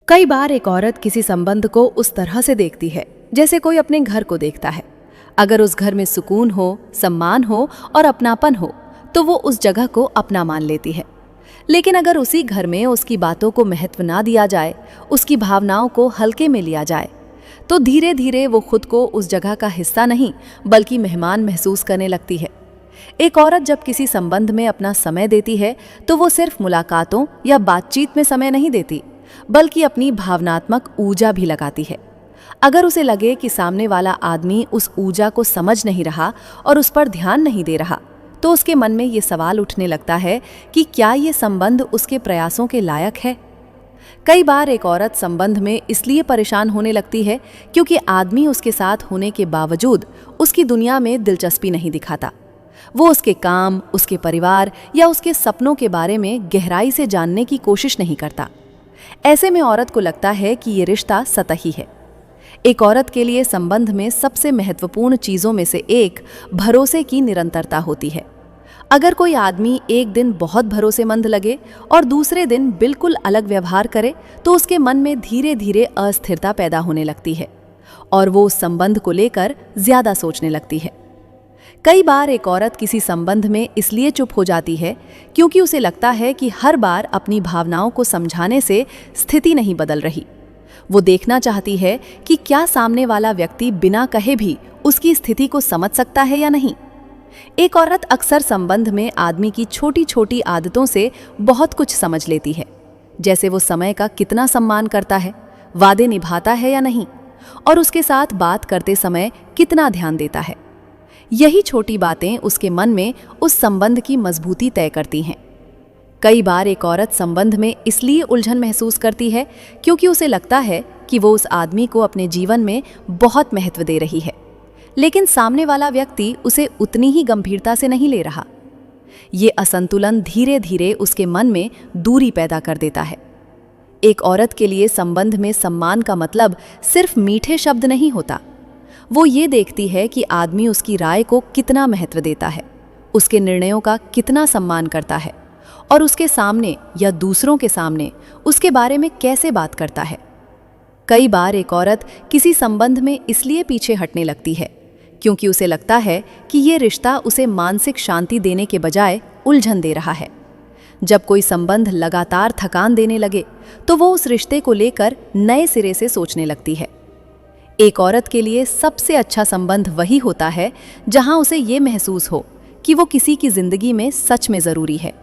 कई बार एक औरत किसी संबंध को उस तरह से देखती है जैसे कोई अपने घर को देखता है। अगर उस घर में सुकून हो, सम्मान हो और अपनापन हो तो वो उस जगह को अपना मान लेती है। लेकिन अगर उसी घर में उसकी बातों को महत्व ना दिया जाए, उसकी भावनाओं को हल्के में लिया जाए, तो धीरे धीरे वो खुद को उस जगह का हिस्सा नहीं बल्कि मेहमान महसूस करने लगती है। एक औरत जब किसी संबंध में अपना समय देती है तो वो सिर्फ मुलाकातों या बातचीत में समय नहीं देती, बल्कि अपनी भावनात्मक ऊर्जा भी लगाती है। अगर उसे लगे कि सामने वाला आदमी उस ऊर्जा को समझ नहीं रहा और उस पर ध्यान नहीं दे रहा, तो उसके मन में ये सवाल उठने लगता है कि क्या ये संबंध उसके प्रयासों के लायक है। कई बार एक औरत संबंध में इसलिए परेशान होने लगती है क्योंकि आदमी उसके साथ होने के बावजूद उसकी दुनिया में दिलचस्पी नहीं दिखाता। वो उसके काम, उसके परिवार या उसके सपनों के बारे में गहराई से जानने की कोशिश नहीं करता। ऐसे में औरत को लगता है कि ये रिश्ता सतही है। एक औरत के लिए संबंध में सबसे महत्वपूर्ण चीजों में से एक भरोसे की निरंतरता होती है। अगर कोई आदमी एक दिन बहुत भरोसेमंद लगे और दूसरे दिन बिल्कुल अलग व्यवहार करे, तो उसके मन में धीरे धीरे अस्थिरता पैदा होने लगती है और वो उस संबंध को लेकर ज्यादा सोचने लगती है। कई बार एक औरत किसी संबंध में इसलिए चुप हो जाती है क्योंकि उसे लगता है कि हर बार अपनी भावनाओं को समझाने से स्थिति नहीं बदल रही। वो देखना चाहती है कि क्या सामने वाला व्यक्ति बिना कहे भी उसकी स्थिति को समझ सकता है या नहीं। एक औरत अक्सर संबंध में आदमी की छोटी छोटी आदतों से बहुत कुछ समझ लेती है, जैसे वो समय का कितना सम्मान करता है, वादे निभाता है या नहीं, और उसके साथ बात करते समय कितना ध्यान देता है। यही छोटी बातें उसके मन में उस संबंध की मजबूती तय करती हैं। कई बार एक औरत संबंध में इसलिए उलझन महसूस करती है क्योंकि उसे लगता है कि वो उस आदमी को अपने जीवन में बहुत महत्व दे रही है, लेकिन सामने वाला व्यक्ति उसे उतनी ही गंभीरता से नहीं ले रहा। ये असंतुलन धीरे धीरे उसके मन में दूरी पैदा कर देता है। एक औरत के लिए संबंध में सम्मान का मतलब सिर्फ मीठे शब्द नहीं होता। वो ये देखती है कि आदमी उसकी राय को कितना महत्व देता है, उसके निर्णयों का कितना सम्मान करता है और उसके सामने या दूसरों के सामने उसके बारे में कैसे बात करता है। कई बार एक औरत किसी संबंध में इसलिए पीछे हटने लगती है क्योंकि उसे लगता है कि ये रिश्ता उसे मानसिक शांति देने के बजाय उलझन दे रहा है। जब कोई संबंध लगातार थकान देने लगे तो वो उस रिश्ते को लेकर नए सिरे से सोचने लगती है। एक औरत के लिए सबसे अच्छा संबंध वही होता है जहां उसे ये महसूस हो कि वो किसी की जिंदगी में सच में ज़रूरी है,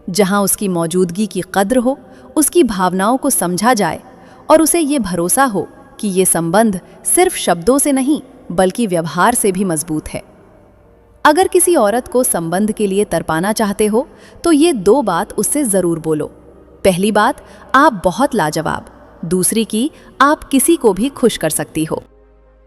जहां उसकी मौजूदगी की कद्र हो, उसकी भावनाओं को समझा जाए और उसे ये भरोसा हो कि ये संबंध सिर्फ शब्दों से नहीं बल्कि व्यवहार से भी मजबूत है। अगर किसी औरत को संबंध के लिए तरपाना चाहते हो तो ये दो बात उससे ज़रूर बोलो। पहली बात, आप बहुत लाजवाब। दूसरी की, आप किसी को भी खुश कर सकती हो।